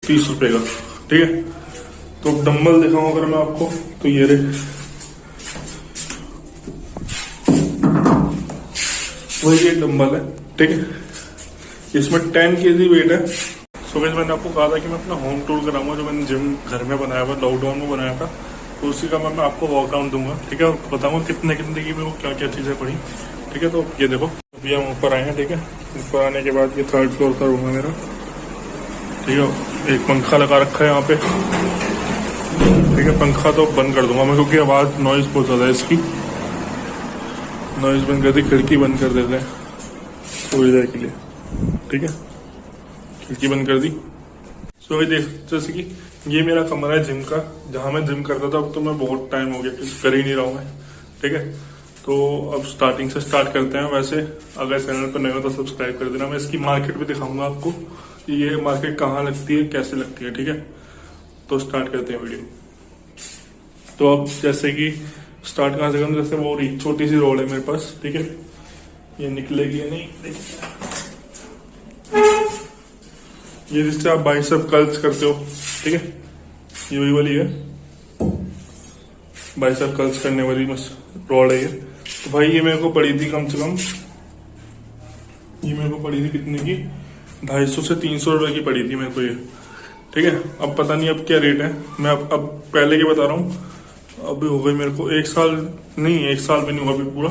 ₹30 का। ठीक है, तो डंबल दिखाऊं अगर मैं आपको तो ये रहे, वही एक डंबल है। ठीक है, इसमें 10 kg वेट है। सो गाइस मैंने आपको कहा था कि मैं अपना होम टूर कराऊंगा, जो मैंने जिम घर में बनाया हुआ लॉकडाउन में बनाया था, तो उसी का मैं आपको वॉकडाउन दूंगा। ठीक है, और बताऊंगा कितने कितने की मेरे को क्या क्या चीजें पड़ी। ठीक है, तो ये देखो अभी हम ऊपर आए हैं। ठीक है, ऊपर आने के बाद ये 3rd फ्लोर का रूम है मेरा। ठीक है, एक पंखा लगा रखा है यहाँ पे। ठीक है, पंखा तो बंद कर दूंगा मैं क्योंकि आवाज नॉइज बहुत ज्यादा है इसकी। नॉइज बंद कर दी, खिड़की बंद कर देते हैं थोड़ी देर के लिए। ठीक है, खिड़की बंद कर दी। सो देख, जैसे कि ये मेरा कमरा है जिम का, जहां मैं जिम करता था। अब तो मैं बहुत टाइम हो गया कुछ कर ही नहीं रहा हूं मैं। ठीक है, तो अब स्टार्टिंग से स्टार्ट करते हैं। वैसे अगर चैनल पर नए हो तो सब्सक्राइब कर देना। मैं इसकी मार्केट भी दिखाऊंगा आपको, ये मार्केट कहाँ लगती है, कैसे लगती है। ठीक है, तो स्टार्ट करते हैं वीडियो। तो अब जैसे कि स्टार्ट कहाँ से करूँ, जैसे वो छोटी सी रोड है मेरे पास। ठीक है, ये निकलेगी या नहीं, ये जिससे आप बाइसेप कर्ल्स करते हो। ठीक है, ये वही वाली है बाइसेप कर्ल्स करने वाली रॉड है ये। तो भाई ये मेरे को पड़ी थी कम से कम, ये मेरे को पड़ी थी कितने की, 250 से 300 रुपए की पड़ी थी मेरे को ये। ठीक है, अब पता नहीं अब क्या रेट है, मैं अब पहले के बता रहा हूँ। अभी हो गई मेरे को 1 साल नहीं, 1 साल भी नहीं हुआ अभी पूरा,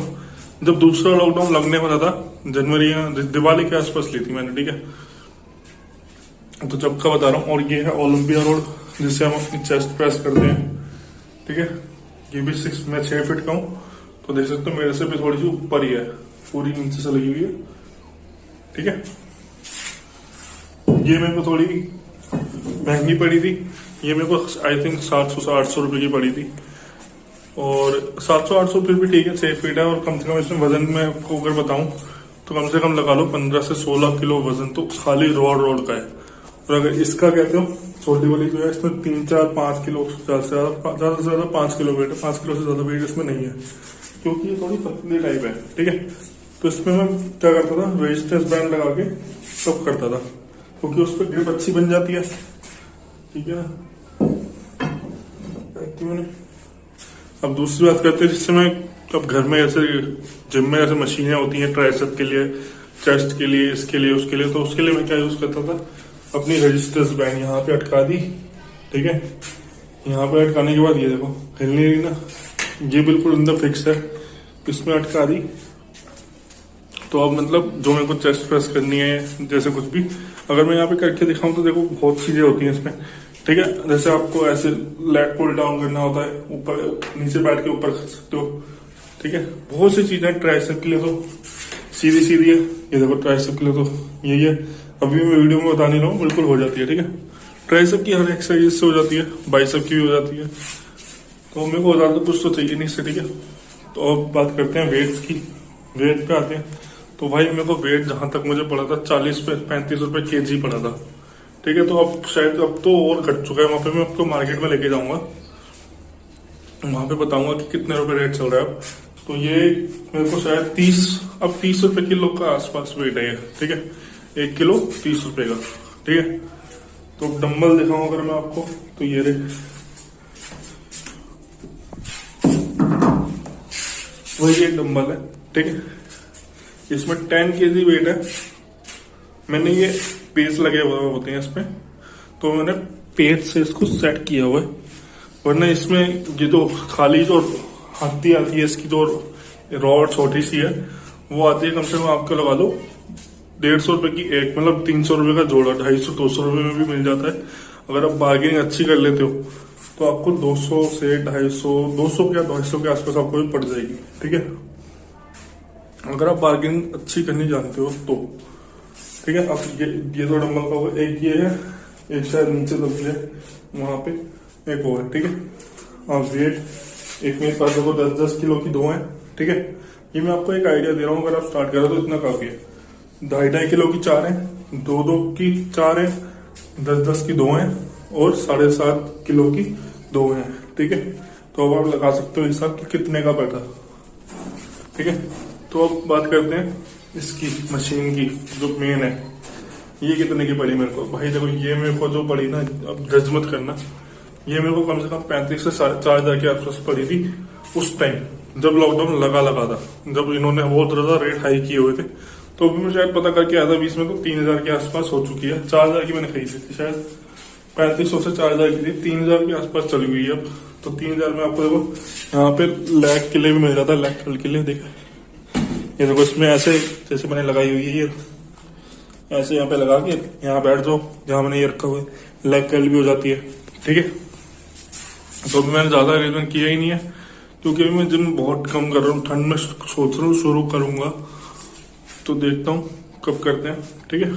जब दूसरा लॉकडाउन लगने वाला था, जनवरी या दिवाली के आसपास ली थी मैंने। ठीक है, तो जब का बता रहा हूँ। और ये है ओलंपिया रोड, जिससे हम अपनी चेस्ट प्रेस करते हैं। ठीक है, ये भी 6 फीट का हूँ, तो देख सकते हो मेरे से भी थोड़ी सी ऊपर ही है, पूरी नीचे से लगी हुई है। ठीक है, ये मेरे को थोड़ी महंगी पड़ी थी, ये मेरे को आई थिंक 700 से 800 रुपए की पड़ी थी। और 700-800 फिर भी ठीक है, 6 फीट है। और कम से कम इसमें वजन में आपको अगर बताऊं तो कम से कम लगा लो 15 से 16 किलो वजन तो खाली रोड का है। और अगर इसका कहते हो छोटी वाली जो है, इसमें 3-4-5 किलो ज्यादा से ज्यादा 5 किलो वेट है। 5 किलो से ज्यादा वेट इसमें नहीं है, क्योंकि ये थोड़ी पतली टाइप है। ठीक है, तो इसमें मैं क्या करता था, रेजिस्टेंस बैंड लगा के सब करता था, क्योंकि उस पर ग्रिप अच्छी बन जाती है। ठीक है ना, मैंने अब दूसरी बात करते हैं, जिससे मैं अब घर में ऐसे जिम में ऐसे मशीनें होती हैं ट्राइसेप के लिए, चेस्ट के लिए, इसके लिए, उसके लिए, तो उसके लिए मैं क्या यूज करता था, अपनी रेजिस्टेंस बैंड यहाँ पे अटका दी। ठीक है, यहाँ पे अटकाने के बाद ये देखो हिल नहीं रही ना, ये बिल्कुल अंदर फिक्स है, इसमें अटका दी। तो अब मतलब जो मेरे को चेस्ट प्रेस करनी है, जैसे कुछ भी अगर मैं यहाँ पे करके दिखाऊं तो देखो बहुत चीजें होती हैं इसमें। ठीक है, जैसे आपको ऐसे लेग पुल डाउन करना होता है, ऊपर नीचे बैठ के ऊपर कर सकते हो। ठीक है, बहुत सी चीजें ट्राइसेप के लिए तो सीधी है। ये देखो ट्राइसेप के लिए तो यही है, अभी मैं वीडियो में बता नहीं रहा हूँ, बिल्कुल हो जाती है। ठीक है, ट्राइसेप की हर एक्सरसाइज से हो जाती है, बाइसेप की भी हो जाती है, तो मेरे को ज्यादा कुछ तो चाहिए नहीं इससे। ठीक है, तो अब बात करते हैं वेट्स की। वेट पे आते हैं, तो भाई मेरे को वेट जहां तक मुझे पड़ा था 40-35 रुपए kg पड़ा था। ठीक है, तो अब शायद अब तो और घट चुका है। वहां पे मैं आपको मार्केट में लेके जाऊंगा, वहां पे बताऊंगा कि कितने रुपए रेट चल रहा है अब। तो ये मेरे को शायद 30 रुपए किलो का आसपास वेट है ये। ठीक है, 1 किलो 30 रुपए का। ठीक है, तो डंबल दिखाऊं अगर मैं आपको तो ये रहे, वही एक डंबल है। ठीक है, इसमें 10 kg वेट है। मैंने ये पेज लगे हुए होते हैं इसमें, तो मैंने पेज से इसको सेट किया हुआ है, वरना इसमें ये तो खाली जो हत्ती आती है, इसकी जो रॉड छोटी सी है वो आती है, कम से कम आपको लगा लो 150 रुपए की एक, मतलब 300 रुपए का जोड़ा, 250-200 रुपए में भी मिल जाता है। अगर आप बार्गेनिंग अच्छी कर लेते हो तो आपको 200 से 250 के आसपास आपको भी पड़ जाएगी। ठीक है, अगर आप बार्गेनिंग अच्छी करनी जानते हो तो। ठीक है, अब ये तो डंबल का होगा, एक ये है, एक शायद नीचे दबी है वहां पे, एक और है। ठीक है, अब वेट एक मेरे पास देखो 10-10 किलो की 2 है। ठीक है, ये मैं आपको एक आइडिया दे रहा हूँ, अगर आप स्टार्ट करो तो इतना काफी है। 2.5 किलो की 4 है, 2 की 4 है, 10-10 की 2 है, और 7.5 किलो की 2 है। ठीक है, तो अब आप लगा सकते हो हिसाब कि कितने का पड़ता। ठीक है, तो अब बात करते हैं इसकी मशीन की जो मेन है। ये कितने की पड़ी मेरे को भाई? देखो ये मेरे को जो पड़ी ना, अब जज मत करना, ये मेरे को कम से कम 35 से 4,500 के आसपास पड़ी थी उस टाइम जब लॉकडाउन लगा था, जब इन्होंने बहुत ज्यादा रेट हाई किए हुए थे। तो अभी मैं शायद पता करके आया था 20 में, तो 3,000 के आसपास हो चुकी है। 4,000 की मैंने खरीदी थी शायद, 3500 से 4,000 की थी, 3,000 के आसपास चली हुई है अब। तो 3,000 में आपको देखो यहाँ पे लैग के लिए भी मिल जाता है, लैग कल के लिए। देखा ये देखो, इसमें ऐसे जैसे मैंने लगाई हुई है, ये ऐसे यहाँ पे लगा के यहाँ बैठ जाओ जहां मैंने ये रखा हुआ है, लेग कर्ल भी हो जाती है। ठीक है, तो अभी मैंने ज्यादा अरेंजमेंट किया ही नहीं है क्योंकि अभी मैं जिम बहुत कम कर रहा हूँ। ठंड में सोच रहा हूँ शुरू करूंगा, तो देखता हूँ कब करते हैं। ठीक है,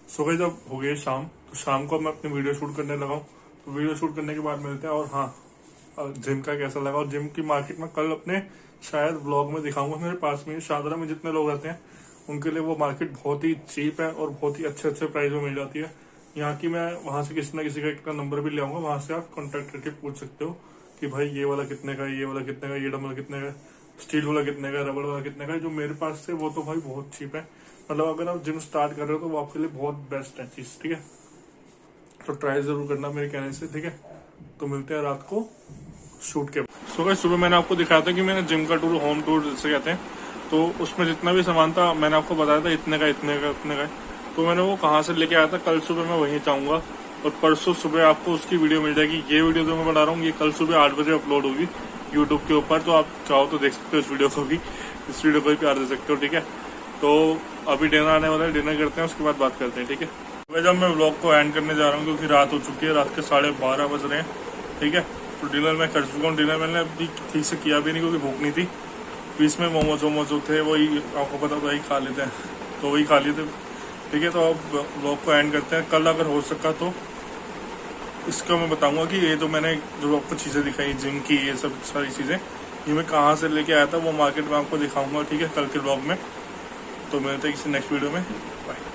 सो गाइस जब हो गई शाम, तो शाम को मैं अपनी वीडियो शूट करने लगा हूँ। तो वीडियो शूट करने के बाद मिलते हैं। और हाँ, जिम का कैसा लगा और जिम की मार्केट में कल अपने शायद ब्लॉग में दिखाऊंगा। मेरे पास में शादरा में जितने लोग रहते हैं उनके लिए वो मार्केट बहुत ही चीप है और बहुत ही अच्छे अच्छे प्राइस में मिल जाती है यहाँ की। मैं वहां से किसी ना किसी का एक नंबर भी ले आऊंगा, वहां से आप कांटेक्ट करके पूछ सकते हो कि भाई ये वाला कितने का है, ये वाला कितने का, ये डम्बल कितने का, स्टील वाला कितने का, रबड़ वाला कितने का। जो मेरे पास से वो तो भाई बहुत चीप है। मतलब अगर आप जिम स्टार्ट कर रहे हो तो वो आपके लिए बहुत बेस्ट है चीज। ठीक है, तो ट्राई जरूर करना मेरे कहने से। ठीक है, तो मिलते हैं रात को शूट के। सो गाइस सुबह मैंने आपको दिखाया था कि मैंने जिम का टूर, होम टूर जिसे कहते हैं, तो उसमें जितना भी सामान था मैंने आपको बताया था इतने का इतने का इतने का। तो मैंने वो कहाँ से लेके आया था, कल सुबह मैं वहीं जाऊंगा और परसों सुबह आपको उसकी वीडियो मिल जाएगी। ये वीडियो जो मैं बना रहा हूँ ये कल सुबह 8 बजे अपलोड होगी यूट्यूब के ऊपर। तो आप चाहो तो देख सकते हो इस वीडियो को भी, इस वीडियो को भी प्यार दे सकते हो। ठीक है, तो अभी डिनर आने वाला है, डिनर करते हैं, उसके बाद बात करते हैं। ठीक है, जब मैं व्लॉग को एंड करने जा रहा हूँ क्योंकि रात हो चुकी है, रात के 12:30 बज रहे हैं। ठीक है, तो डिनर मैं कर चुका हूँ। डिनर मैंने अभी ठीक से किया भी नहीं क्योंकि भूख नहीं थी। बीच में मोमोज वोमोज जो थे वही आपको पता था, वही खा लेते हैं, तो वही खा लिए थे। ठीक है, तो अब व्लॉग को एंड करते हैं। कल अगर हो सका तो इसका मैं बताऊंगा कि ये जो मैंने जो आपको चीज़ें दिखाई जिम की, ये सब सारी चीज़ें ये मैं कहाँ से लेके आया था वो मार्केट में आपको दिखाऊंगा। ठीक है, कल के व्लॉग में। तो मिलते हैं किसी नेक्स्ट वीडियो में। बाय।